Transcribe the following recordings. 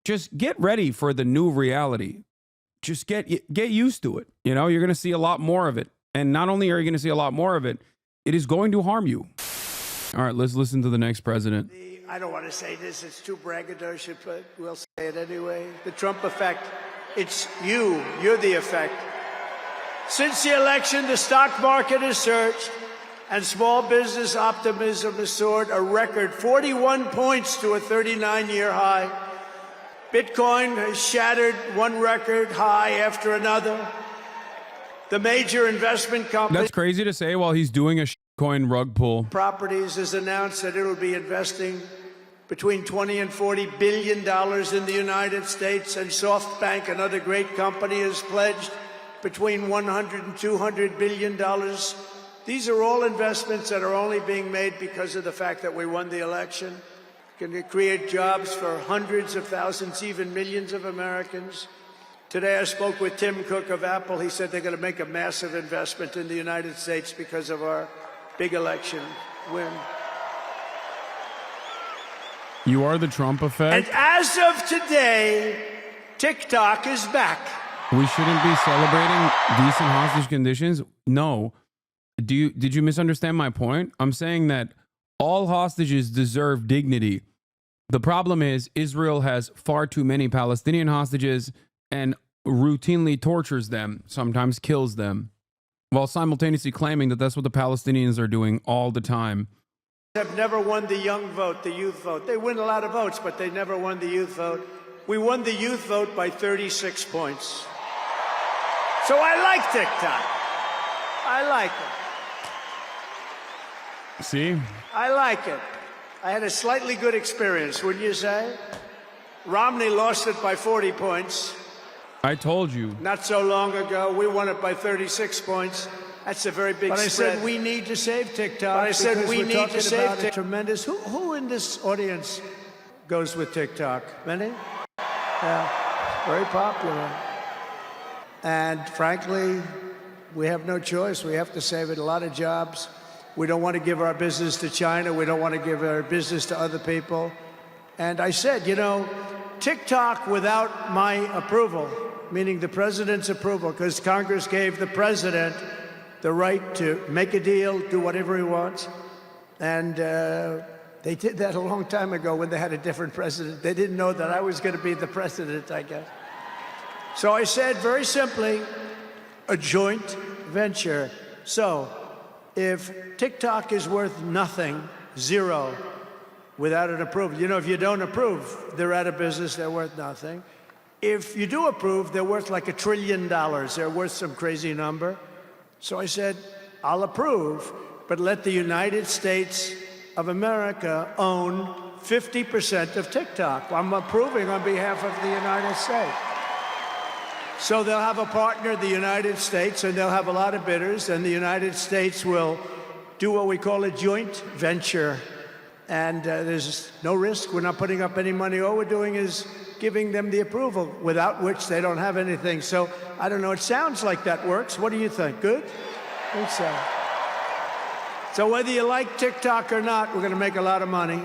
just get ready for the new reality. Just get used to it. You know, you're going to see a lot more of it. And not only are you going to see a lot more of it, it is going to harm you. All right, let's listen to the next president. I don't want to say this, it's too braggadocious, but we'll say it anyway. The Trump effect, it's you. You're the effect. Since the election, the stock market has surged and small business optimism has soared a record 41 points to a 39-year high. Bitcoin has shattered one record high after another. The major investment company— That's crazy to say while he's doing a coin rug pull. Properties has announced that it will be investing between $20 and $40 billion in the United States, and SoftBank, another great company, has pledged between $100 and $200 billion. These are all investments that are only being made because of the fact that we won the election. Can create jobs for hundreds of thousands, even millions of Americans. Today I spoke with Tim Cook of Apple. He said they're going to make a massive investment in the United States because of our big election win. You are the Trump effect. And as of today, TikTok is back. We shouldn't be celebrating decent hostage conditions. No. Did you misunderstand my point? I'm saying that all hostages deserve dignity. The problem is Israel has far too many Palestinian hostages and routinely tortures them, sometimes kills them, while simultaneously claiming that that's what the Palestinians are doing all the time. Have never won the young vote, the youth vote. They win a lot of votes, but they never won the youth vote. We won the youth vote by 36 points. So I like TikTok. I like it. See? I like it. I had a slightly good experience, wouldn't you say? Romney lost it by 40 points. I told you. Not so long ago, we won it by 36 points. That's a very big spread. But I said we need to save TikTok. But I said we need to save TikTok. Tremendous. Who in this audience goes with TikTok? Many? Yeah, very popular. And frankly, we have no choice. We have to save it. A lot of jobs. We don't want to give our business to China. We don't want to give our business to other people. And I said, you know, TikTok without my approval, meaning the president's approval, because Congress gave the president the right to make a deal, do whatever he wants. And they did that a long time ago when they had a different president. They didn't know that I was going to be the president, I guess. So I said, very simply, a joint venture. So if TikTok is worth nothing, zero, without an approval. You know, if you don't approve, they're out of business, they're worth nothing. If you do approve, they're worth like $1 trillion. They're worth some crazy number. So I said, I'll approve, but let the United States of America own 50% of TikTok. I'm approving on behalf of the United States. So they'll have a partner, the United States, and they'll have a lot of bidders, and the United States will do what we call a joint venture. And there's no risk. We're not putting up any money. All we're doing is giving them the approval, without which they don't have anything. So I don't know. It sounds like that works. What do you think? Good? I think so. So whether you like TikTok or not, we're going to make a lot of money.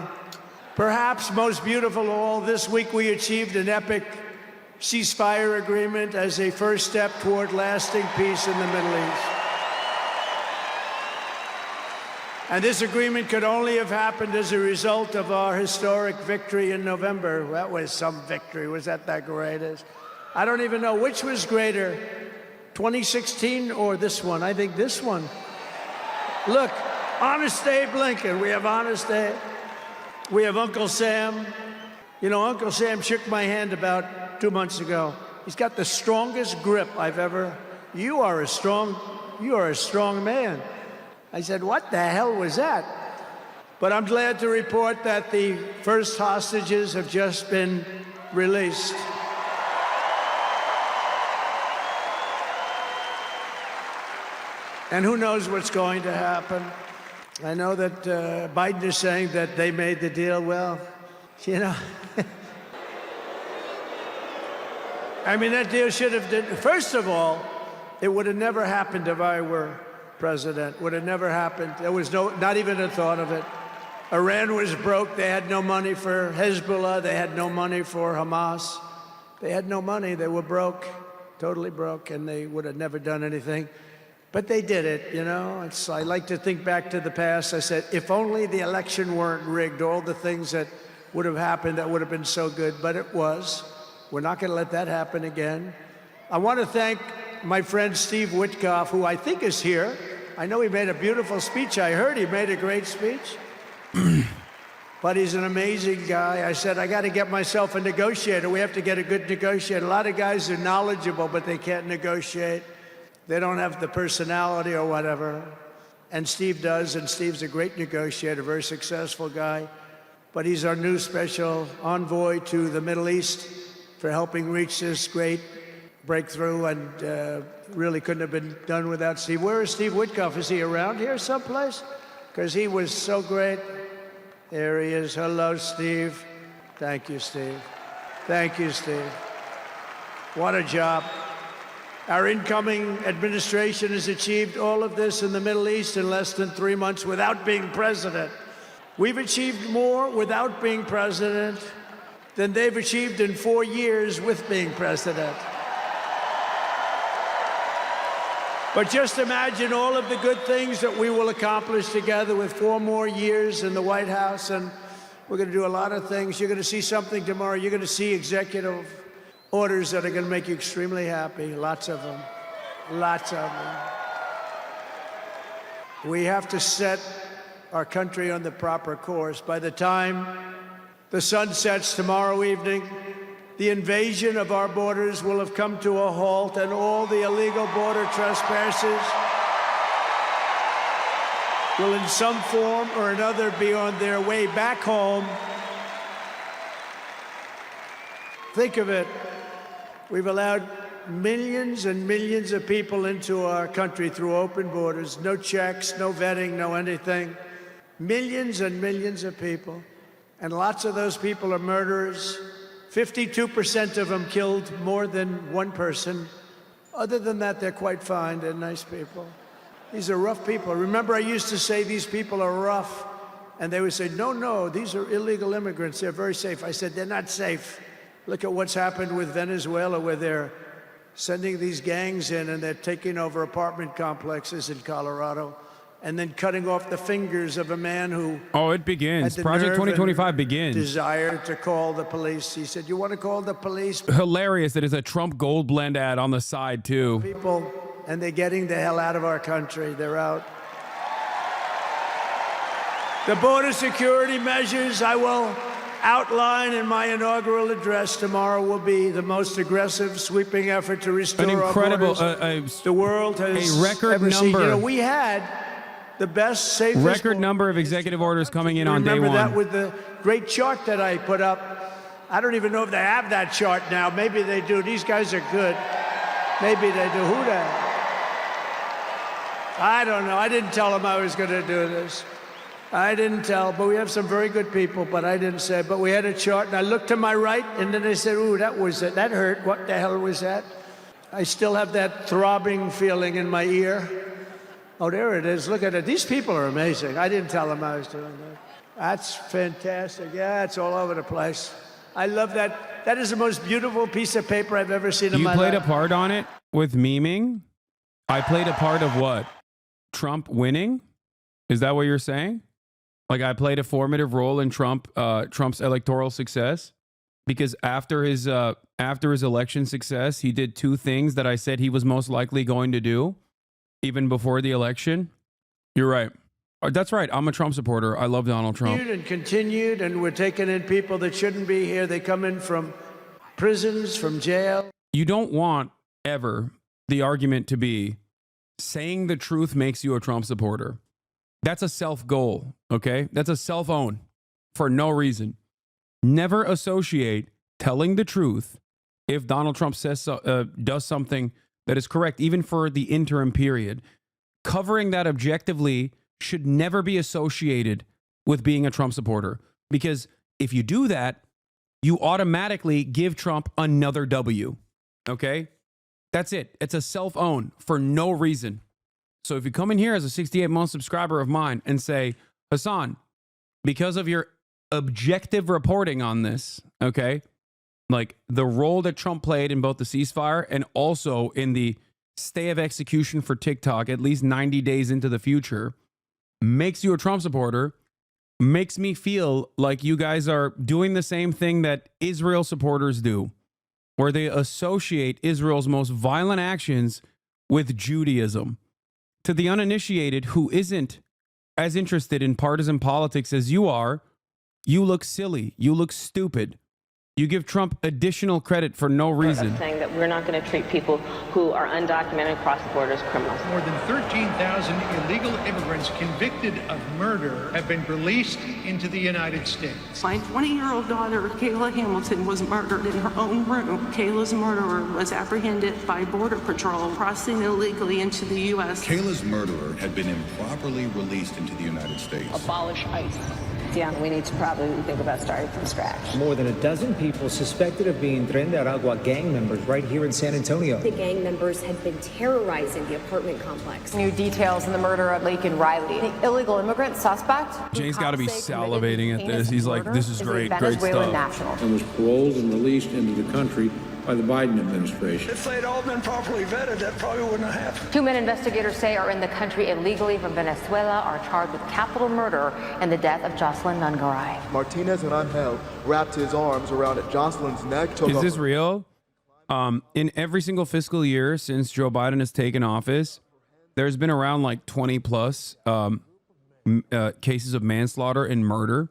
Perhaps most beautiful of all, this week we achieved an epic ceasefire agreement as a first step toward lasting peace in the Middle East. And this agreement could only have happened as a result of our historic victory in November. That was some victory. Was that greatest? I don't even know which was greater, 2016 or this one. I think this one. Look, Honest Abe Lincoln. We have Honest Abe. We have Uncle Sam. You know, Uncle Sam shook my hand about 2 months ago. He's got the strongest grip I've ever. You are a strong man. I said, what the hell was that? But I'm glad to report that the first hostages have just been released. And who knows what's going to happen? I know that Biden is saying that they made the deal. Well, you know, I mean, that deal should have done. First of all, it would have never happened if I were president. Would have never happened. There was not even a thought of it. Iran was broke. They had no money for Hezbollah. They had no money for Hamas. They had no money. They were broke, totally broke, and they would have never done anything. But they did it, you know. I like to think back to the past. I said, if only the election weren't rigged, all the things that would have happened, that would have been so good, but it was. We're not going to let that happen again. I want to thank my friend Steve Witkoff, who I think is here. I know he made a beautiful speech. I heard he made a great speech. But he's an amazing guy. I said, I got to get myself a negotiator. We have to get a good negotiator. A lot of guys are knowledgeable, but they can't negotiate. They don't have the personality or whatever. And Steve does, and Steve's a great negotiator, very successful guy. But he's our new special envoy to the Middle East for helping reach this great breakthrough, and really couldn't have been done without Steve. Where is Steve Witkoff? Is he around here someplace? Because he was so great. There he is. Hello, Steve. Thank you, Steve. Thank you, Steve. What a job. Our incoming administration has achieved all of this in the Middle East in less than 3 months without being president. We've achieved more without being president than they've achieved in 4 years with being president. But just imagine all of the good things that we will accomplish together with 4 more years in the White House, and we're going to do a lot of things. You're going to see something tomorrow. You're going to see executive orders that are going to make you extremely happy. Lots of them. Lots of them. We have to set our country on the proper course. By the time the sun sets tomorrow evening, the invasion of our borders will have come to a halt, and all the illegal border trespassers will in some form or another be on their way back home. Think of it. We've allowed millions and millions of people into our country through open borders, no checks, no vetting, no anything. Millions and millions of people. And lots of those people are murderers. 52% of them killed more than one person. Other than that, they're quite fine. They're nice people. These are rough people. Remember, I used to say these people are rough. And they would say, no, no, these are illegal immigrants. They're very safe. I said, they're not safe. Look at what's happened with Venezuela, where they're sending these gangs in and they're taking over apartment complexes in Colorado and then cutting off the fingers of a man who... Oh, it begins. Project 2025 begins. ...desired to call the police. He said, you want to call the police? Hilarious. That is a Trump Gold Blend ad on the side, too. People, and they're getting the hell out of our country. They're out. The border security measures I will outline in my inaugural address tomorrow will be the most aggressive, sweeping effort to restore an incredible, our borders the world has a record ever number. seen. You know, we had the best, safest... Record number of executive orders coming in on day one. Remember that with the great chart that I put up. I don't even know if they have that chart now. Maybe they do. These guys are good. Maybe they do. Who the... I don't know. I didn't tell them I was going to do this. I didn't tell, but we have some very good people, but I didn't say. But we had a chart, and I looked to my right, and then they said, ooh, that was it. That hurt. What the hell was that? I still have that throbbing feeling in my ear. Oh, there it is. Look at it. These people are amazing. I didn't tell them I was doing that. That's fantastic. Yeah, it's all over the place. I love that. That is the most beautiful piece of paper I've ever seen in my life. You played a part on it with memeing? I played a part of what? Trump winning? Is that what you're saying? Like I played a formative role in Trump's electoral success? Because after his election success, he did 2 things that I said he was most likely going to do, even before the election. You're right. That's right. I'm a Trump supporter. I love Donald Trump. Continued, and we're taking in people that shouldn't be here. They come in from prisons, from jail. You don't want ever the argument to be saying the truth makes you a Trump supporter. That's a self-goal, okay? That's a self-own for no reason. Never associate telling the truth if Donald Trump says does something that is correct, even for the interim period. Covering that objectively should never be associated with being a Trump supporter. Because if you do that, you automatically give Trump another W, okay? That's it. It's a self-own for no reason. So if you come in here as a 68-month subscriber of mine and say, Hasan, because of your objective reporting on this, okay? Like the role that Trump played in both the ceasefire and also in the stay of execution for TikTok at least 90 days into the future makes you a Trump supporter, makes me feel like you guys are doing the same thing that Israel supporters do, where they associate Israel's most violent actions with Judaism. To the uninitiated who isn't as interested in partisan politics as you are, you look silly. You look stupid. You give Trump additional credit for no reason. Saying that we're not going to treat people who are undocumented across the border as criminals. More than 13,000 illegal immigrants convicted of murder have been released into the United States. My 20-year-old daughter, Kayla Hamilton, was murdered in her own room. Kayla's murderer was apprehended by Border Patrol crossing illegally into the U.S. Kayla's murderer had been improperly released into the United States. Abolish ICE. Yeah, we need to probably think about starting from scratch. More than a dozen people suspected of being Tren de Aragua gang members right here in San Antonio. The gang members had been terrorizing the apartment complex. New details in the murder of Laken Riley, the illegal immigrant suspect. Jay's got to be salivating at this. He's like, this is great Venezuelan stuff. national. And was paroled and released into the country by the Biden administration. If they'd all been properly vetted, that probably wouldn't have happened. 2 men investigators say are in the country illegally from Venezuela are charged with capital murder and the death of Jocelyn Nungaray. Martinez and Angel wrapped his arms around Jocelyn's neck. Is this real? In every single fiscal year since Joe Biden has taken office, there's been around like 20 plus cases of manslaughter and murder,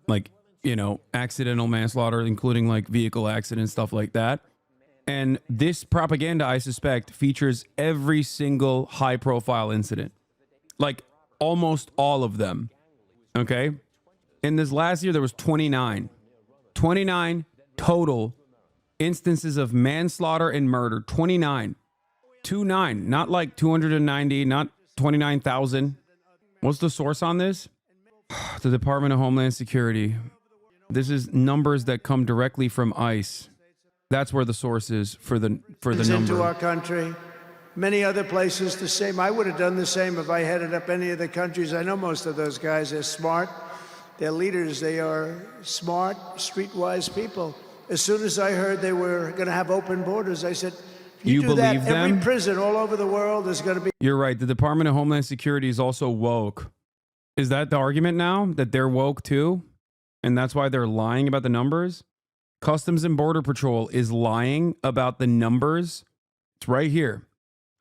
like, you know, accidental manslaughter, including like vehicle accidents, stuff like that. And this propaganda, I suspect, features every single high profile incident, like almost all of them. Okay. In this last year, there was 29 total instances of manslaughter and murder. 29, not like 290, not 29,000. What's the source on this? The Department of Homeland Security. This is numbers that come directly from ICE. That's where the source is for the number. Into our country, many other places the same. I would have done the same if I headed up any of the countries. I know most of those guys. They're smart. They're leaders. They are smart, streetwise people. As soon as I heard they were going to have open borders, I said, you do believe that, them? every prison all over the world is going to be. You're right. The Department of Homeland Security is also woke. Is that the argument now, that they're woke too? And that's why they're lying about the numbers? Customs and Border Patrol is lying about the numbers. It's right here.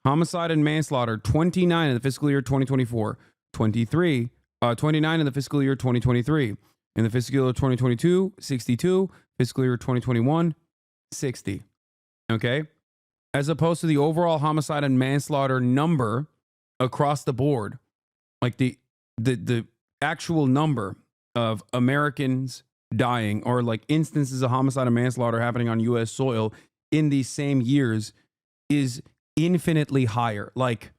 Homicide and manslaughter, 29 in the fiscal year 2024. 29 in the fiscal year 2023. In the fiscal year 2022, 62. Fiscal year 2021, 60. Okay? As opposed to the overall homicide and manslaughter number across the board. Like the actual number of Americans dying, or like instances of homicide and manslaughter happening on U.S. soil in these same years, is infinitely higher, like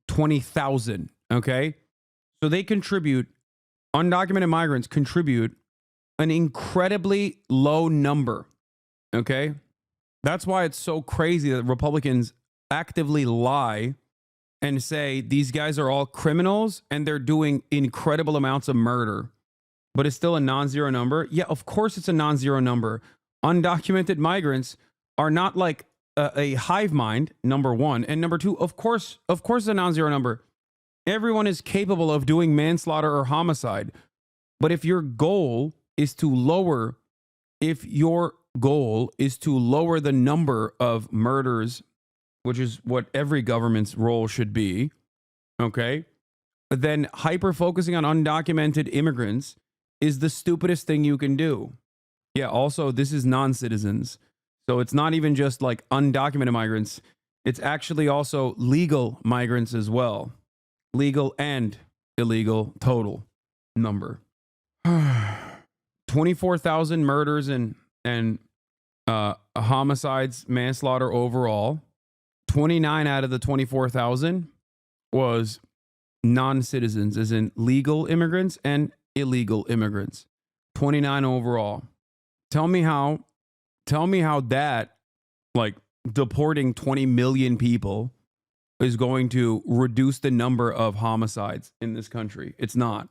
20,000. Okay. So they contribute, undocumented migrants contribute an incredibly low number. Okay. That's why it's so crazy that Republicans actively lie and say these guys are all criminals and they're doing incredible amounts of murder. But it's still a non-zero number. Yeah, of course it's a non-zero number. Undocumented migrants are not like a hive mind, number one. And number two, of course it's a non-zero number. Everyone is capable of doing manslaughter or homicide. But if your goal is to lower the number of murders, which is what every government's role should be, okay, then hyper-focusing on undocumented immigrants is the stupidest thing you can do. Yeah, also, this is non-citizens. So it's not even just like undocumented migrants. It's actually also legal migrants as well. Legal and illegal total number. 24,000 murders and homicides, manslaughter overall. 29 out of the 24,000 was non-citizens, as in legal immigrants and illegal immigrants. 29 overall. Tell me how that, like, deporting 20 million people is going to reduce the number of homicides in this country. It's not.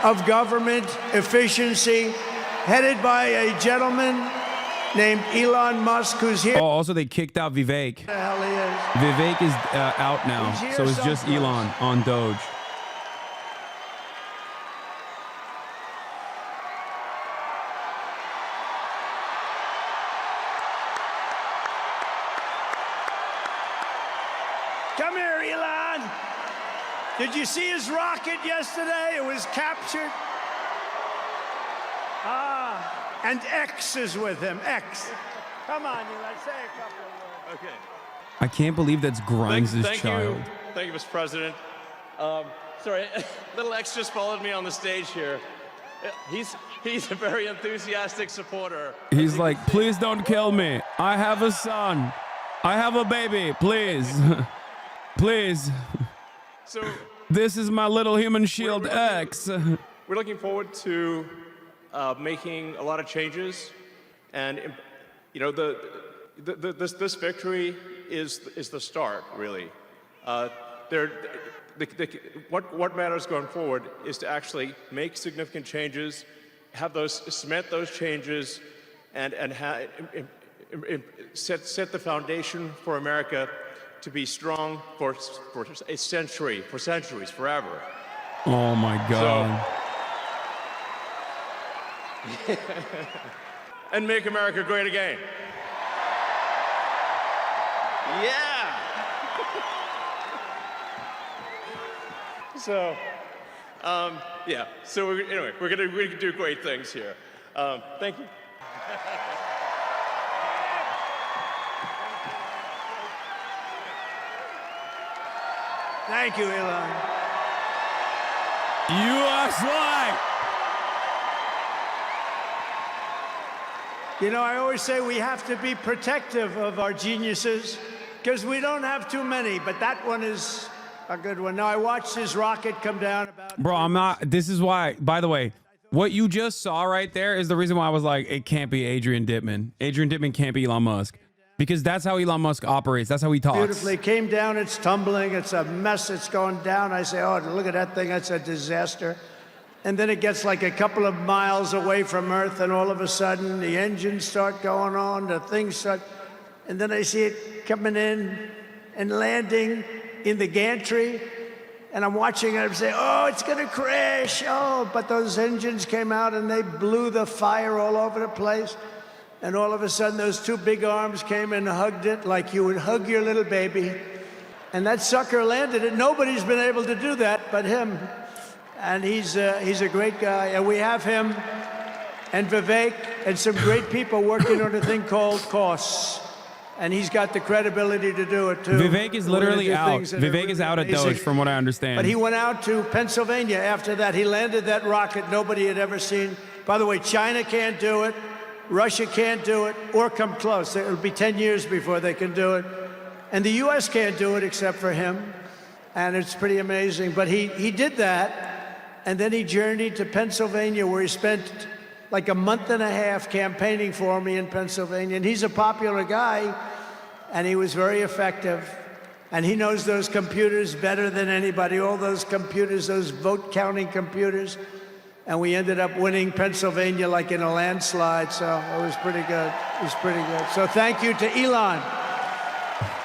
of government efficiency, headed by a gentleman named Elon Musk, who's here. Oh, also they kicked out Vivek. The hell he is. Vivek is out now, He's here so it's just someplace. Elon on Doge. Come here, Elon. Did you see his rocket yesterday? It was captured. And X is with him. X. Come on, Elon, say a couple of words. Okay. I can't believe that's Grimes' Thank child. you. Thank you, Mr. President. Sorry, little X just followed me on the stage here. He's a very enthusiastic supporter. He's like, please don't kill me. I have a son. I have a baby. Please. Please. So This is my little human shield X. we're looking forward to making a lot of changes, and you know this victory is the start, really. What matters going forward is to actually make significant changes, cement those changes, and set the foundation for America to be strong for a century, for centuries, forever. Oh my God. And make America great again. Yeah. So, yeah. So anyway, we're gonna do great things here. Thank you. Thank you, Elon. USA. You know, I always say we have to be protective of our geniuses because we don't have too many, but that one is a good one. Now, I watched his rocket come down about... Bro, I'm not. This is why, by the way, what you just saw right there is the reason why I was like, it can't be Adrian Dittman. Adrian Dittman can't be Elon Musk. Because that's how Elon Musk operates. That's how he talks. Beautifully came down. It's tumbling. It's a mess. It's going down. I say, oh, look at that thing. That's a disaster. And then it gets like a couple of miles away from Earth, and all of a sudden the engines start going on, the things start, and then I see it coming in and landing in the gantry, and I'm watching it. I'm saying, oh, it's going to crash. Oh, but those engines came out and they blew the fire all over the place. And all of a sudden, those two big arms came and hugged it like you would hug your little baby. And that sucker landed it. Nobody's been able to do that but him. And he's a great guy. And we have him and Vivek and some great people working on a thing called costs. And he's got the credibility to do it, too. Vivek is literally out. Vivek is out at Doge, from what I understand. But he went out to Pennsylvania after that. He landed that rocket nobody had ever seen. By the way, China can't do it. Russia can't do it or come close. It'll be 10 years before they can do it. And the U.S. can't do it except for him. And it's pretty amazing. But he did that, and then he journeyed to Pennsylvania, where he spent like a month and a half campaigning for me in Pennsylvania. And he's a popular guy, and he was very effective. And he knows those computers better than anybody, all those computers, those vote-counting computers. And we ended up winning Pennsylvania like in a landslide, so it was pretty good. It was pretty good. So thank you to Elon.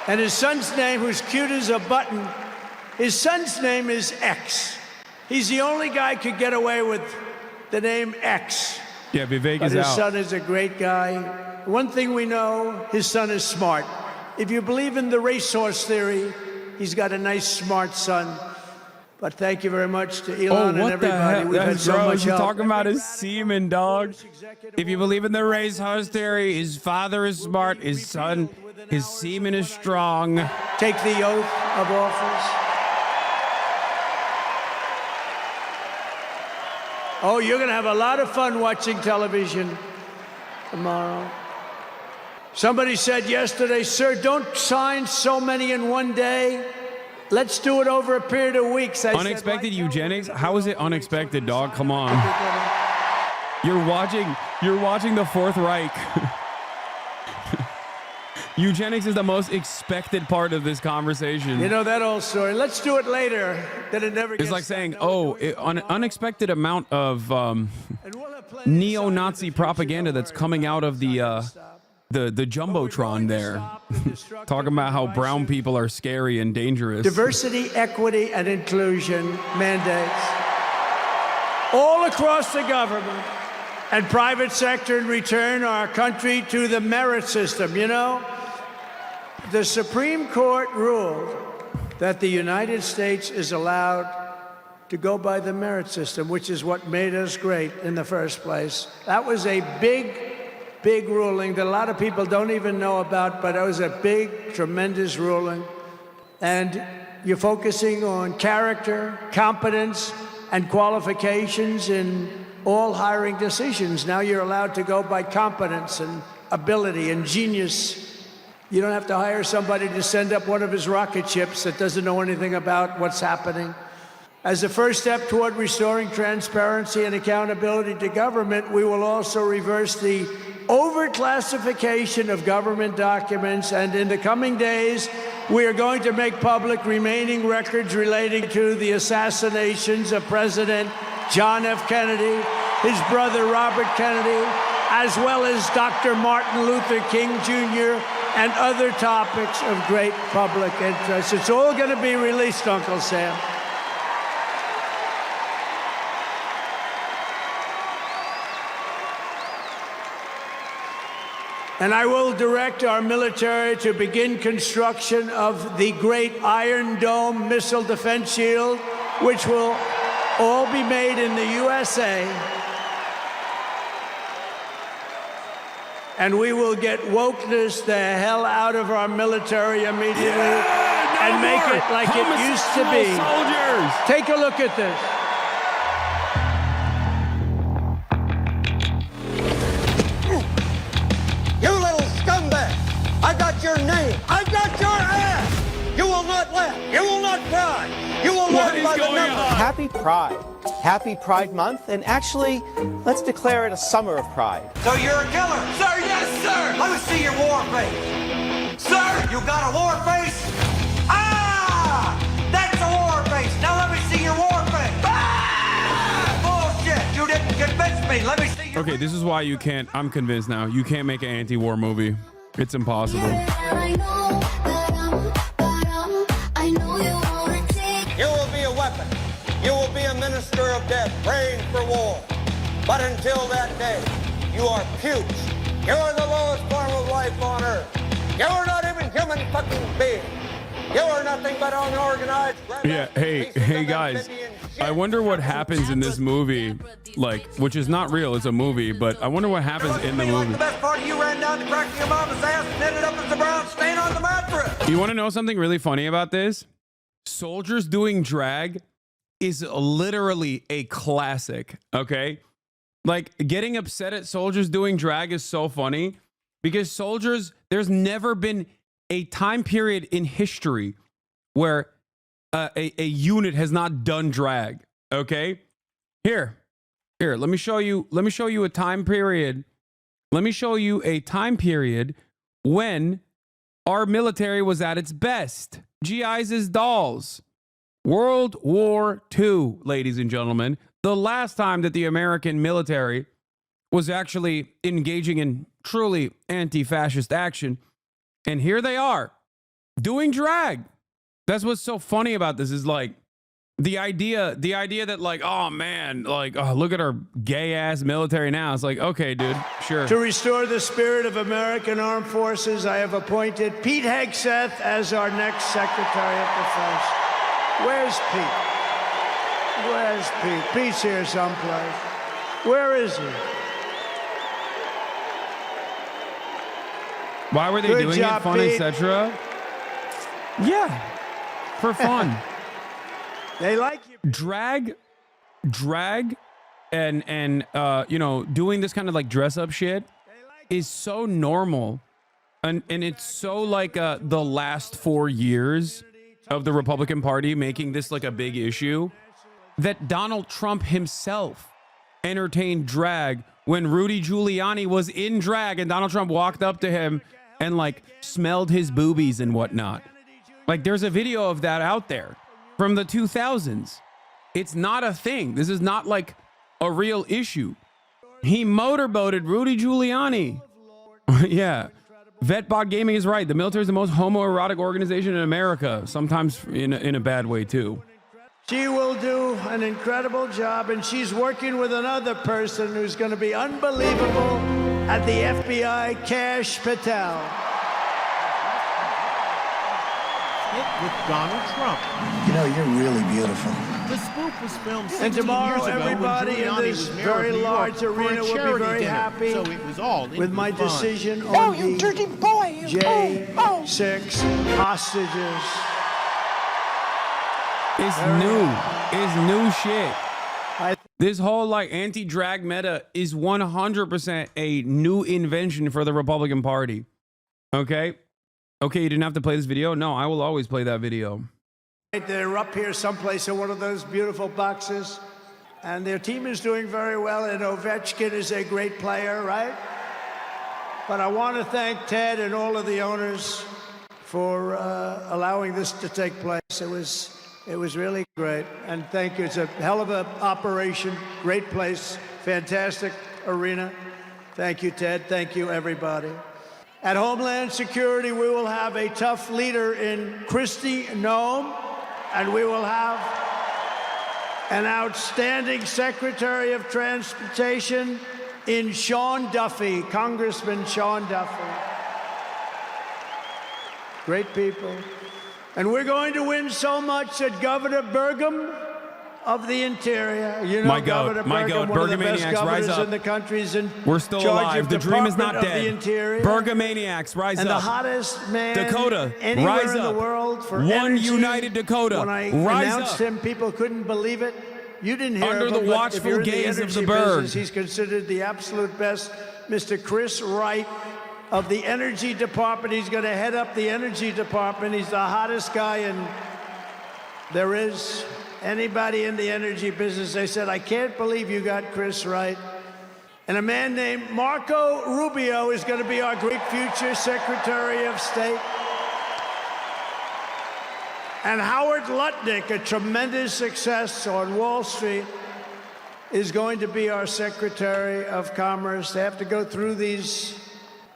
And his son's name, who's cute as a button, his son's name is X. He's the only guy who could get away with the name X. Yeah, Vivek is But his out. son is a great guy. One thing we know, his son is smart. If you believe in the racehorse theory, he's got a nice, smart son. But thank you very much to Elon and everybody. We've had That's so much gross. You're help. talking about his semen, dog. If you believe in the racehorse theory, his father is smart, his son, his semen is strong. Take the oath of office. Oh, you're going to have a lot of fun watching television tomorrow. Somebody said yesterday, sir, don't sign so many in one day. Let's do it over a period of weeks. Unexpected eugenics? How is it unexpected, dog? Come on. You're watching the Fourth Reich. Eugenics is the most expected part of this conversation. You know that old story. Let's do it later. Then it never gets It's like saying, done. oh, an unexpected amount of neo-Nazi propaganda that's coming out of the Jumbotron there. Talking about how brown people are scary and dangerous. Diversity, equity, and inclusion mandates all across the government and private sector in return our country to the merit system. You know, the Supreme Court ruled that the United States is allowed to go by the merit system, which is what made us great in the first place. That was a big ruling that a lot of people don't even know about, but it was a big, tremendous ruling. And you're focusing on character, competence, and qualifications in all hiring decisions. Now you're allowed to go by competence and ability and genius. You don't have to hire somebody to send up one of his rocket ships that doesn't know anything about what's happening. As a first step toward restoring transparency and accountability to government, we will also reverse the overclassification of government documents, and in the coming days, we are going to make public remaining records relating to the assassinations of President John F. Kennedy, his brother Robert Kennedy, as well as Dr. Martin Luther King Jr., and other topics of great public interest. It's all going to be released, Uncle Sam. And I will direct our military to begin construction of the great Iron Dome missile defense shield, which will all be made in the USA. And we will get wokeness the hell out of our military immediately and make it like it used to be. Soldiers. Take a look at this. You little scumbag! I got your name! I got your ass! You will not laugh! You will not cry! You will learn by the numbers! Happy Pride. Happy Pride Month, and actually, let's declare it a summer of pride. So you're a killer? Sir, yes, sir! Let me see your war face! Sir, you got a war face? Ah! That's a war face! Now let me see your war face! Ah! Bullshit! You didn't convince me! Let me see your... Okay, this is why you can't, I'm convinced now, you can't make an anti-war movie. It's impossible. You will be a weapon. You will be a minister of death, praying for war. But until that day, you are pukes. You are the lowest form of life on earth. You are not even human fucking being. You are nothing but unorganized. Yeah, hey guys, I wonder what happens in this movie, like, which is not real, it's a movie, but I wonder what happens in the movie. The best part of you ran down the crack of your mama's ass and ended up as a brown stain on the mattress. You want to know something really funny about this? Soldiers Doing Drag is literally a classic, okay? Like, getting upset at soldiers doing drag is so funny because soldiers, there's never been a time period in history where a unit has not done drag, okay? Here, let me show you a time period. Let me show you a time period when our military was at its best. GIs as dolls. World War II, ladies and gentlemen. The last time that the American military was actually engaging in truly anti-fascist action. And here they are, doing drag. That's what's so funny about this is like the idea that like, oh man, like, oh, look at our gay ass military now. It's like, okay, dude, sure. To restore the spirit of American Armed Forces, I have appointed Pete Hegseth as our next Secretary of Defense. Where's Pete? Where's Pete? Pete's here someplace. Where is he? Why were they Good doing job, it, fun, Pete. etc.? Yeah, for fun. They like you. Drag, and you know, doing this kind of like dress up shit is so normal, and it's so like the last 4 years of the Republican Party making this like a big issue that Donald Trump himself entertained drag when Rudy Giuliani was in drag and Donald Trump walked up to him and like smelled his boobies and whatnot. Like there's a video of that out there from the 2000s. It's not a thing. This is not like a real issue. He motorboated Rudy Giuliani. Yeah. Vetbot Gaming is right. The military is the most homoerotic organization in America, sometimes in a bad way too. She will do an incredible job, and she's working with another person who's going to be unbelievable at the FBI, Kash Patel. With Donald Trump. You know, you're really beautiful. The spoof was filmed 16 And tomorrow, years ago everybody when in Giuliani this was mayor very of New York large for a arena will be charity very dinner. happy So it was all with my fun. decision Oh, on you the dirty boy! J6 hostages. It's new. It's new shit. This whole like anti-drag meta is 100% a new invention for the Republican Party. Okay? Okay, you didn't have to play this video? No, I will always play that video. They're up here someplace in one of those beautiful boxes, and their team is doing very well, and Ovechkin is a great player, right? But I want to thank Ted and all of the owners for allowing this to take place. It was really great, and thank you. It's a hell of an operation, great place, fantastic arena. Thank you, Ted. Thank you, everybody. At Homeland Security, we will have a tough leader in Kristi Noem, and we will have an outstanding Secretary of Transportation in Sean Duffy, Congressman Sean Duffy. Great people. And we're going to win so much that Governor Burgum of the Interior, you know, Governor Burgum, one of the best governors in the country, is in We're still charge alive. of The dream is not Department of dead. the Interior. Burgamaniacs, rise and up. the hottest man Dakota, anywhere rise in the up. world for One energy. united Dakota, When I rise announced up. him, people couldn't believe it. You didn't hear Under of the him, but watchful if you're in the gaze of energy the bird. business, he's considered the absolute best. Mr. Chris Wright of the Energy Department. He's going to head up the Energy Department. He's the hottest guy there is. Anybody in the energy business, they said, I can't believe you got Chris Wright. And a man named Marco Rubio is going to be our great future Secretary of State. And Howard Lutnick, a tremendous success on Wall Street, is going to be our Secretary of Commerce. They have to go through these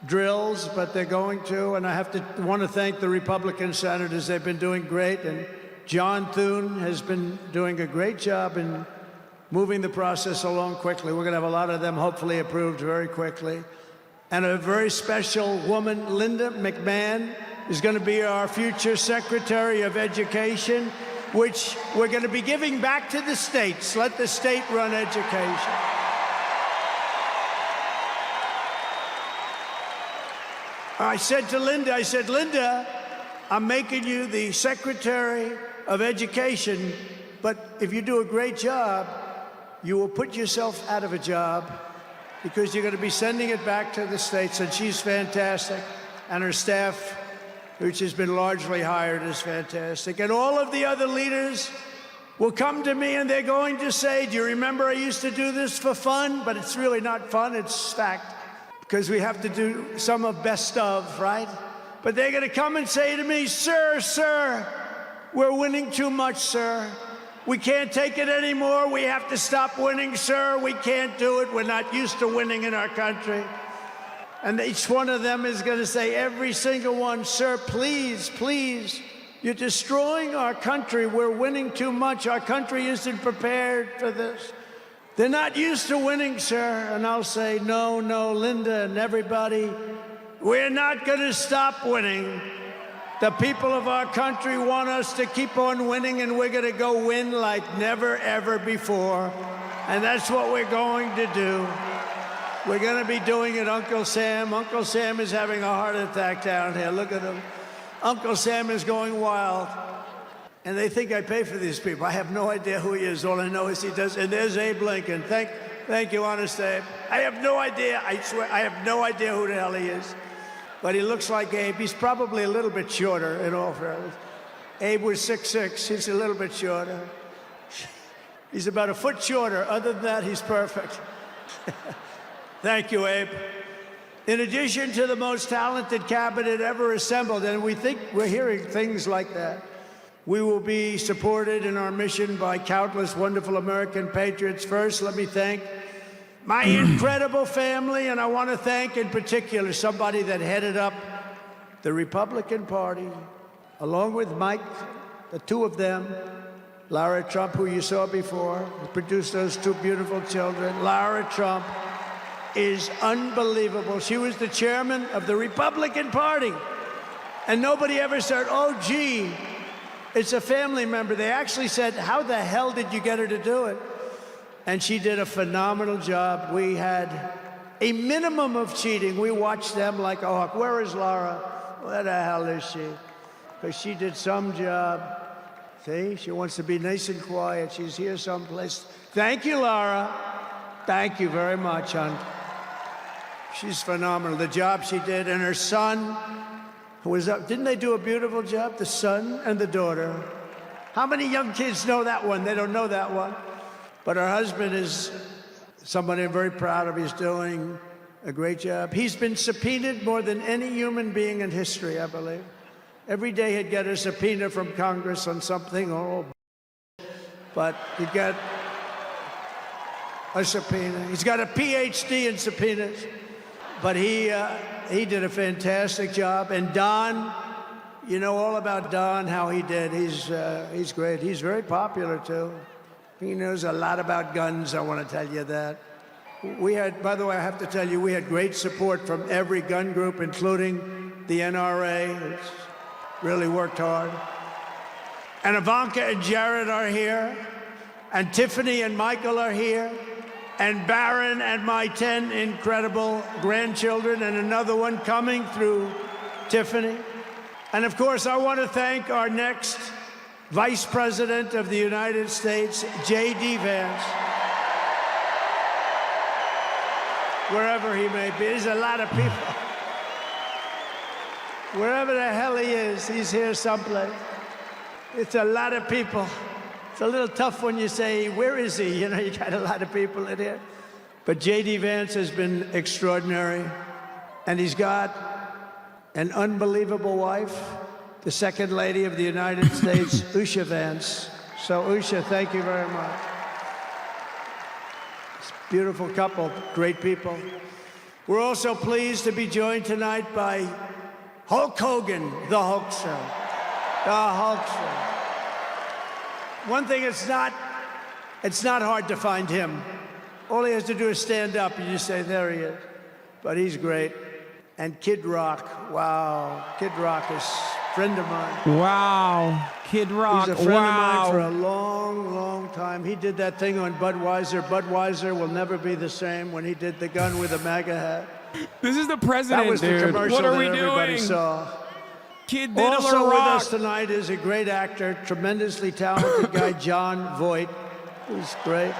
drills, but they're going to. And I want to thank the Republican senators. They've been doing great. And John Thune has been doing a great job in moving the process along quickly. We're going to have a lot of them hopefully approved very quickly. And a very special woman, Linda McMahon, is going to be our future Secretary of Education, which we're going to be giving back to the states. Let the state run education. I said to Linda, Linda, I'm making you the Secretary of Education, but if you do a great job, you will put yourself out of a job because you're going to be sending it back to the states. And she's fantastic. And her staff, which has been largely hired, is fantastic. And all of the other leaders will come to me and they're going to say, do you remember I used to do this for fun? But it's really not fun, it's fact. Because we have to do some of best of, right? But they're going to come and say to me, sir, we're winning too much, sir. We can't take it anymore. We have to stop winning, sir. We can't do it. We're not used to winning in our country. And each one of them is going to say, every single one, sir, please, please, you're destroying our country. We're winning too much. Our country isn't prepared for this. They're not used to winning, sir. And I'll say, no, Linda and everybody, we're not going to stop winning. The people of our country want us to keep on winning, and we're going to go win like never, ever before. And that's what we're going to do. We're going to be doing it, Uncle Sam. Uncle Sam is having a heart attack down here. Look at him. Uncle Sam is going wild. And they think I pay for these people. I have no idea who he is. All I know is he does. And there's Abe Lincoln. Thank you, honest Abe. I have no idea. I swear, I have no idea who the hell he is. But he looks like Abe. He's probably a little bit shorter, in all fairness. Abe was 6'6". He's a little bit shorter. He's about a foot shorter. Other than that, he's perfect. Thank you, Abe. In addition to the most talented cabinet ever assembled, and we're hearing things like that, we will be supported in our mission by countless wonderful American patriots. First, let me thank my incredible family, and I want to thank in particular somebody that headed up the Republican Party, along with Mike, the two of them, Lara Trump, who you saw before, who produced those two beautiful children. Lara Trump is unbelievable. She was the chairman of the Republican Party, and nobody ever said, oh, gee, it's a family member. They actually said, how the hell did you get her to do it? And she did a phenomenal job. We had a minimum of cheating. We watched them like a hawk. Where is Lara? Where the hell is she? Because she did some job. See, she wants to be nice and quiet. She's here someplace. Thank you, Lara. Thank you very much, hon. She's phenomenal. The job she did, and her son, who was up, didn't they do a beautiful job? The son and the daughter. How many young kids know that one? They don't know that one. But her husband is somebody I'm very proud of. He's doing a great job. He's been subpoenaed more than any human being in history, I believe. Every day he'd get a subpoena from Congress on something, but he'd get a subpoena. He's got a PhD in subpoenas, but he did a fantastic job. And Don, you know all about Don, how he did. He's great. He's very popular too. He knows a lot about guns, I want to tell you that. We had, by the way, I have to tell you, we had great support from every gun group, including the NRA, which really worked hard. And Ivanka and Jared are here, and Tiffany and Michael are here, and Barron and my 10 incredible grandchildren, and another one coming through Tiffany. And of course, I want to thank our next Vice President of the United States, J.D. Vance, wherever he may be. There's a lot of people. Wherever the hell he is, he's here someplace. It's a lot of people. It's a little tough when you say, where is he? You know, you got a lot of people in here. But J.D. Vance has been extraordinary. And he's got an unbelievable wife, the Second Lady of the United States, Usha Vance. So, Usha, thank you very much. It's a beautiful couple, great people. We're also pleased to be joined tonight by Hulk Hogan, the Hulkster. The Hulkster. One thing, it's not hard to find him. All he has to do is stand up and you say, there he is. But he's great. And Kid Rock, wow. Kid Rock is a friend of mine. Wow. Kid Rock, he's a friend of mine for a long, long time. He did that thing on Budweiser. Budweiser will never be the same when he did the gun with the MAGA hat. This is the president, that was dude. The commercial what are we that everybody doing? Saw. Kid did also a with rock. us tonight is a great actor, tremendously talented guy, John Voight, who's great,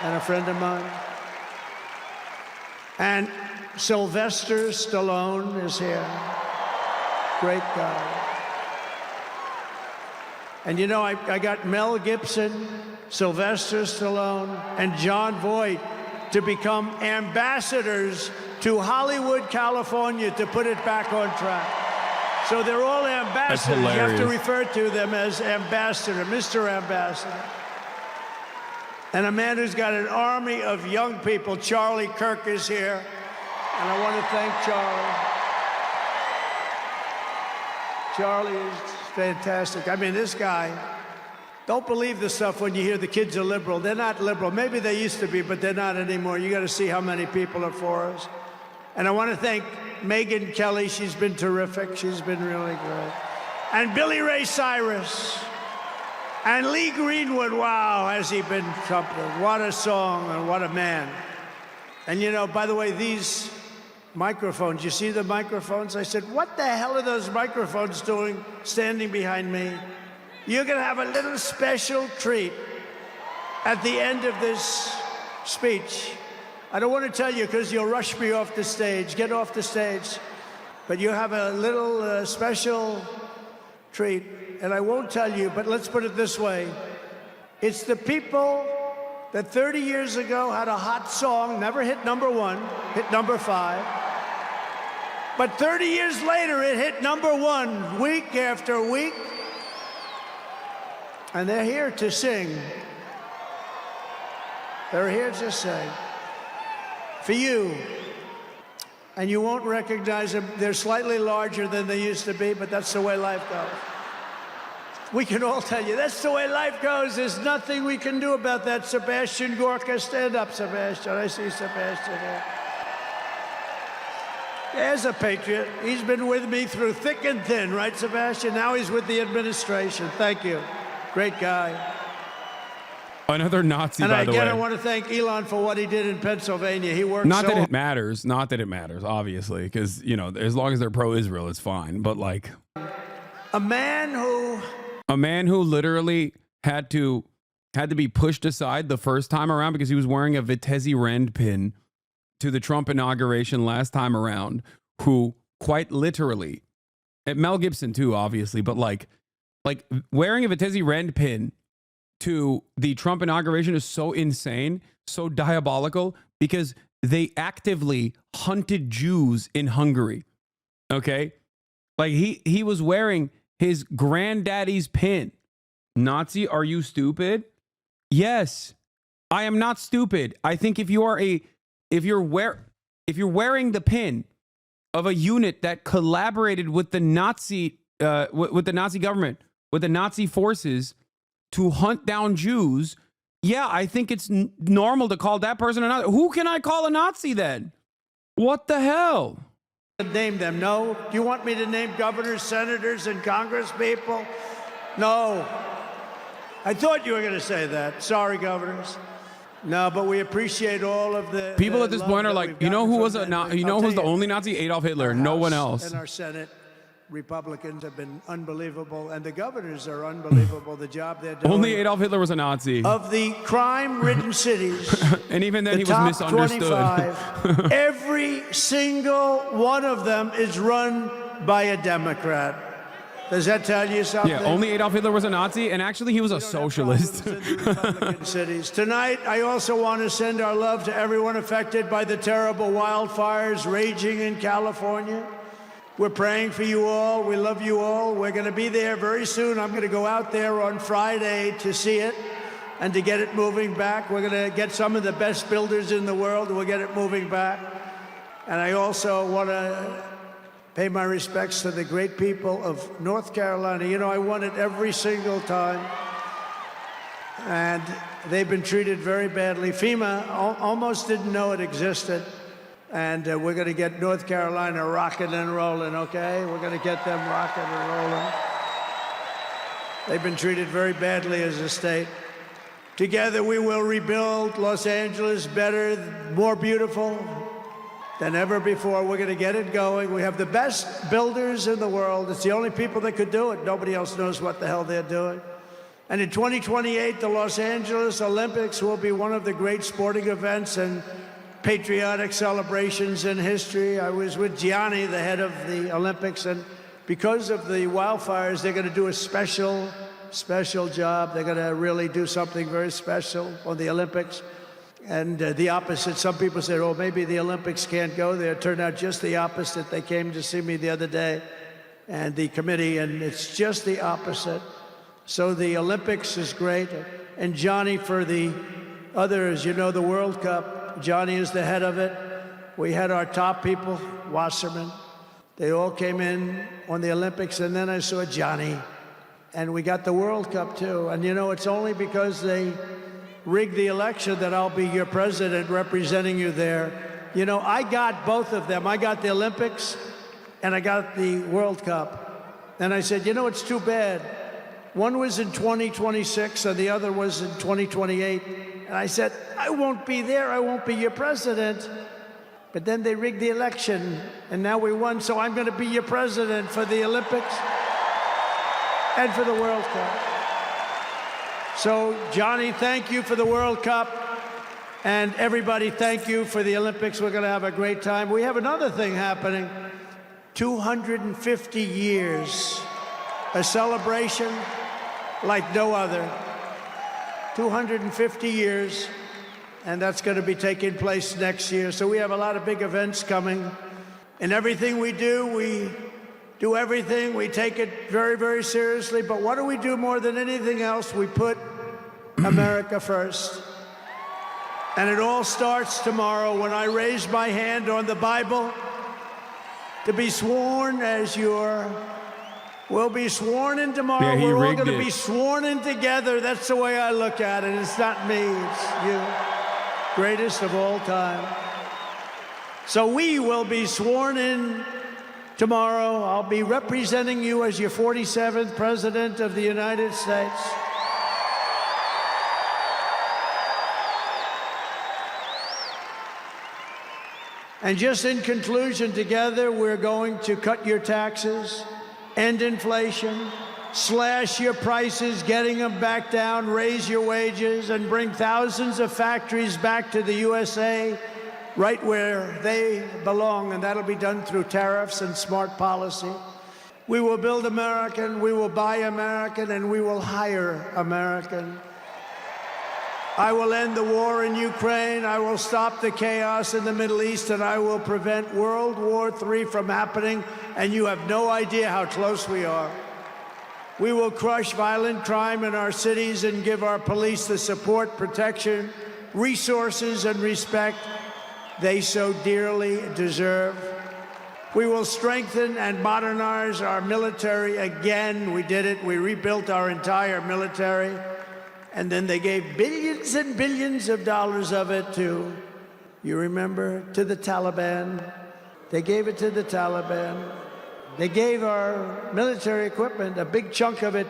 and a friend of mine. And Sylvester Stallone is here. Great guy. And you know, I got Mel Gibson, Sylvester Stallone, and John Voight to become ambassadors to Hollywood, California, to put it back on track. So they're all ambassadors. You have to refer to them as ambassador, Mr. Ambassador. And a man who's got an army of young people, Charlie Kirk, is here. And I want to thank Charlie. Charlie is fantastic. I mean, this guy, don't believe the stuff when you hear the kids are liberal. They're not liberal. Maybe they used to be, but they're not anymore. You got to see how many people are for us. And I want to thank Megyn Kelly. She's been terrific. She's been really great. And Billy Ray Cyrus. And Lee Greenwood. Wow, has he been something. What a song and what a man. And you know, by the way, these microphones, you see the microphones? I said, what the hell are those microphones doing standing behind me? You're going to have a little special treat at the end of this speech. I don't want to tell you because you'll rush me off the stage. Get off the stage. But you have a little special treat. And I won't tell you, but let's put it this way. It's the people that 30 years ago had a hot song, never hit #1, hit #5. But 30 years later, it hit #1 week after week. And they're here to sing. They're here to sing. For you. And you won't recognize them. They're slightly larger than they used to be, but that's the way life goes. We can all tell you, that's the way life goes. There's nothing we can do about that. Sebastian Gorka, stand up, Sebastian. I see Sebastian here. There's a patriot. He's been with me through thick and thin, right, Sebastian? Now he's with the administration. Thank you. Great guy. Another Nazi, by the way. And again, I want to thank Elon for what he did in Pennsylvania. He worked Not that it matters. Not that it matters, obviously, because, you know, as long as they're pro-Israel, it's fine. But, like... A man who literally had to be pushed aside the first time around because he was wearing a Vitesse Rend pin to the Trump inauguration last time around, who quite literally, and Mel Gibson too, obviously, but like wearing a Vitesse Rend pin to the Trump inauguration is so insane, so diabolical, because they actively hunted Jews in Hungary. Okay? Like he was wearing his granddaddy's pin. Nazi, are you stupid? Yes, I am not stupid. I think if you're wearing the pin of a unit that collaborated with the Nazi with the Nazi government, with the Nazi forces to hunt down Jews, yeah, I think it's normal to call that person a Nazi. Who can I call a Nazi then? What the hell? Name them. No. Do you want me to name governors, senators, and Congress people? No. I thought you were going to say that. Sorry, governors. No, but we appreciate all of the people at this point are like, you know who was who's the only Nazi? Adolf Hitler. No one else. And our Senate Republicans have been unbelievable, and the governors are unbelievable. The job they're doing. Only Adolf Hitler was a Nazi. Of the crime-ridden cities, and even then he was top misunderstood. 25, every single one of them is run by a Democrat. Does that tell you something? Yeah, only Adolf Hitler was a Nazi, and actually he was a socialist. Cities. Tonight, I also want to send our love to everyone affected by the terrible wildfires raging in California. We're praying for you all. We love you all. We're going to be there very soon. I'm going to go out there on Friday to see it and to get it moving back. We're going to get some of the best builders in the world. We'll get it moving back. And I also want to pay my respects to the great people of North Carolina. You know, I won it every single time. And they've been treated very badly. FEMA almost didn't know it existed. And we're going to get North Carolina rocking and rolling, okay? We're going to get them rocking and rolling. They've been treated very badly as a state. Together we will rebuild Los Angeles better, more beautiful than ever before. We're going to get it going. We have the best builders in the world. It's the only people that could do it. Nobody else knows what the hell they're doing. And in 2028, the Los Angeles Olympics will be one of the great sporting events and patriotic celebrations in history. I was with Gianni, the head of the Olympics, and because of the wildfires, they're going to do a special job. They're going to really do something very special on the Olympics. And the opposite, some people said, oh, maybe the Olympics can't go there. It turned out just the opposite. They came to see me the other day, and the committee, and it's just the opposite. So the Olympics is great. And Johnny, for the others, you know, the World Cup, Johnny is the head of it. We had our top people, Wasserman. They all came in on the Olympics, and then I saw Johnny. And we got the World Cup, too. And, you know, it's only because they rigged the election that I'll be your president representing you there. You know, I got both of them. I got the Olympics, and I got the World Cup. And I said, you know, it's too bad. One was in 2026, and the other was in 2028. And I said, I won't be there. I won't be your president. But then they rigged the election, and now we won. So I'm going to be your president for the Olympics and for the World Cup. So, Johnny, thank you for the World Cup. And everybody, thank you for the Olympics. We're going to have a great time. We have another thing happening. 250 years. A celebration like no other. 250 years, and that's going to be taking place next year. So we have a lot of big events coming, In everything we do everything. We take it very, very seriously. But what do we do more than anything else? We put America first. And it all starts tomorrow when I raise my hand on the Bible to be sworn as we'll be sworn in tomorrow. Yeah, we're all going to be sworn in together. That's the way I look at it. It's not me, it's you. Greatest of all time. So we will be sworn in tomorrow. I'll be representing you as your 47th President of the United States. And just in conclusion, together we're going to cut your taxes, end inflation, slash your prices, getting them back down, raise your wages, and bring thousands of factories back to the USA, right where they belong, and that'll be done through tariffs and smart policy. We will build American, we will buy American, and we will hire American. I will end the war in Ukraine, I will stop the chaos in the Middle East, and I will prevent World War III from happening, and you have no idea how close we are. We will crush violent crime in our cities and give our police the support, protection, resources, and respect they so dearly deserve. We will strengthen and modernize our military again. We did it. We rebuilt our entire military. And then they gave billions and billions of dollars of it to, you remember, to the Taliban. They gave it to the Taliban. They gave our military equipment, a big chunk of it,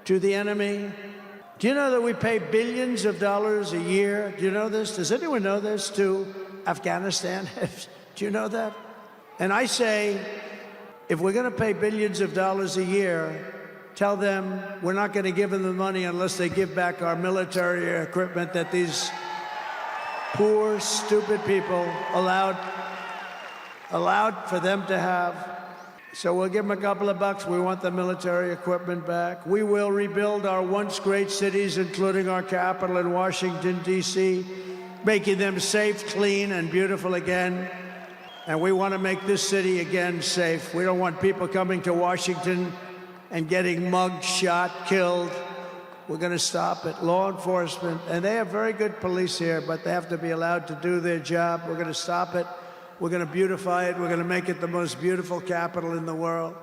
to the enemy. Do you know that we pay billions of dollars a year? Do you know this? Does anyone know this? To Afghanistan? Do you know that? And I say, if we're going to pay billions of dollars a year, tell them we're not going to give them the money unless they give back our military equipment that these poor, stupid people allowed for them to have. So we'll give them a couple of bucks. We want the military equipment back. We will rebuild our once great cities, including our capital in Washington, D.C., making them safe, clean, and beautiful again. And we want to make this city again safe. We don't want people coming to Washington and getting mugged, shot, killed. We're going to stop it. Law enforcement, and they have very good police here, but they have to be allowed to do their job. We're going to stop it. We're going to beautify it. We're going to make it the most beautiful capital in the world.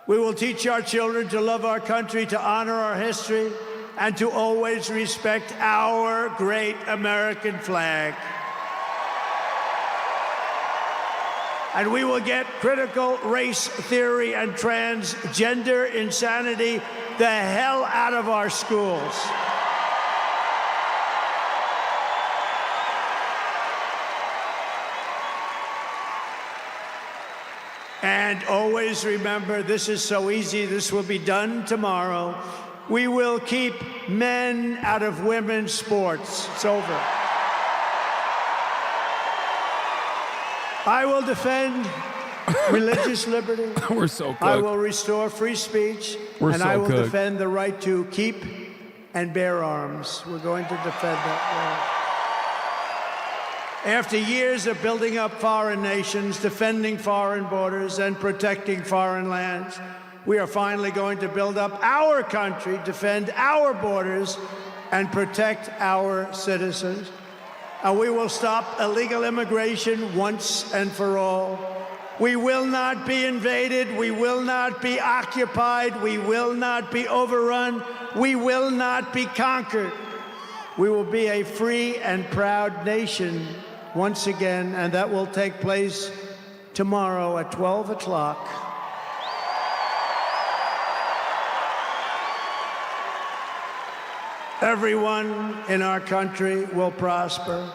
We will teach our children to love our country, to honor our history, and to always respect our great American flag. And we will get critical race theory and transgender insanity the hell out of our schools. And always remember, this is so easy, this will be done tomorrow. We will keep men out of women's sports. It's over. I will defend religious liberty. We're so cooked. I will restore free speech. We're I will cooked. defend the right to keep and bear arms. We're going to defend that right. After years of building up foreign nations, defending foreign borders, and protecting foreign lands, we are finally going to build up our country, defend our borders, and protect our citizens. And we will stop illegal immigration once and for all. We will not be invaded. We will not be occupied. We will not be overrun. We will not be conquered. We will be a free and proud nation once again, and that will take place tomorrow at 12 o'clock. Everyone in our country will prosper,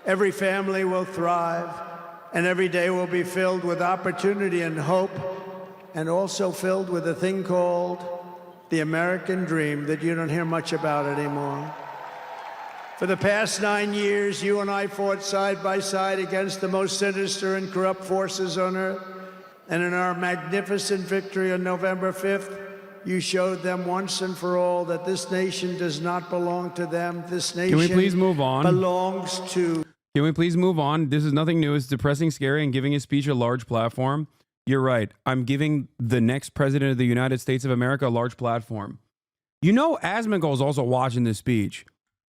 every family will thrive, and every day will be filled with opportunity and hope, and also filled with a thing called the American dream that you don't hear much about anymore. For the past 9 years, you and I fought side by side against the most sinister and corrupt forces on earth, and in our magnificent victory on November 5th, you showed them once and for all that this nation does not belong to them. This nation Can we please move on? belongs to Can we please move on? This is nothing new. It's depressing, scary, and giving his speech a large platform. You're right. I'm giving the next president of the United States of America a large platform. You know, Asmongold is also watching this speech,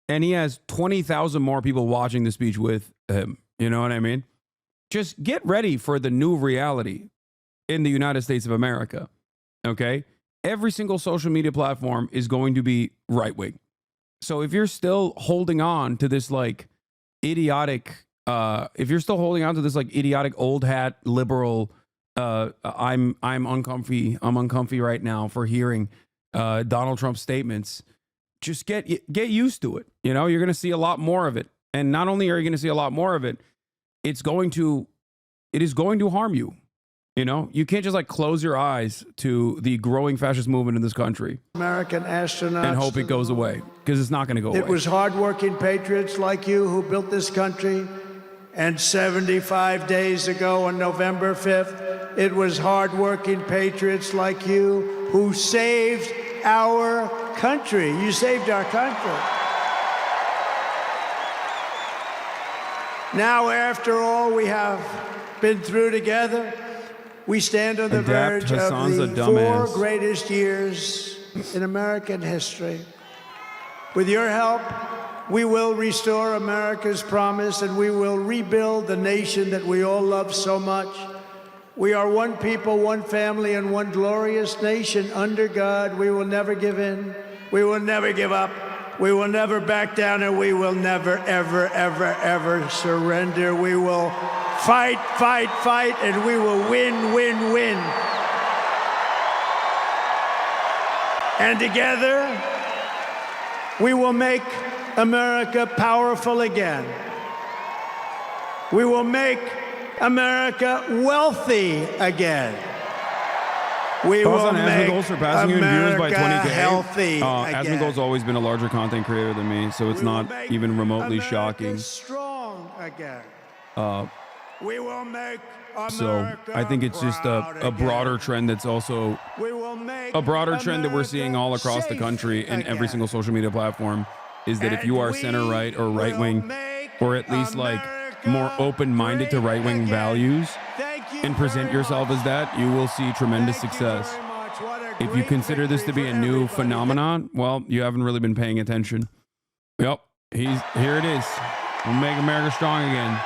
and he has 20,000 more people watching the speech with him. You know what I mean? Just get ready for the new reality in the United States of America. Okay? Every single social media platform is going to be right-wing. So if you're still holding on to this like idiotic, idiotic old hat liberal, I'm uncomfy right now for hearing Donald Trump's statements, just get used to it. You know, you're going to see a lot more of it. And not only are you going to see a lot more of it, it is going to harm you. You know, you can't just like close your eyes to the growing fascist movement in this country, American astronauts, and hope it goes away, because it's not going to go away. It was hardworking patriots like you who built this country. And 75 days ago on November 5th, it was hardworking patriots like you who saved our country. You saved our country. Now, after all we have been through together, we stand on the verge Hasan's of the 4 greatest years in American history. With your help, we will restore America's promise, and we will rebuild the nation that we all love so much. We are one people, one family, and one glorious nation under God. We will never give in. We will never give up. We will never back down, and we will never, ever, ever, ever surrender. We will fight, fight, fight, and we will win, win, win. And together, we will make America powerful again. We will make America wealthy again. We will make America healthy again. Asmongold's always been a larger content creator than me, so it's not even remotely shocking. Strong again. We will make America So I think it's just a broader trend that's also a broader trend that we're seeing all across the country in every single social media platform, is that if you are center right or right wing, or at least like more open-minded to right-wing values and present yourself as that, you will see tremendous success. If you consider this to be a new phenomenon, well, you haven't really been paying attention. Yep, here it is. We'll make America strong again.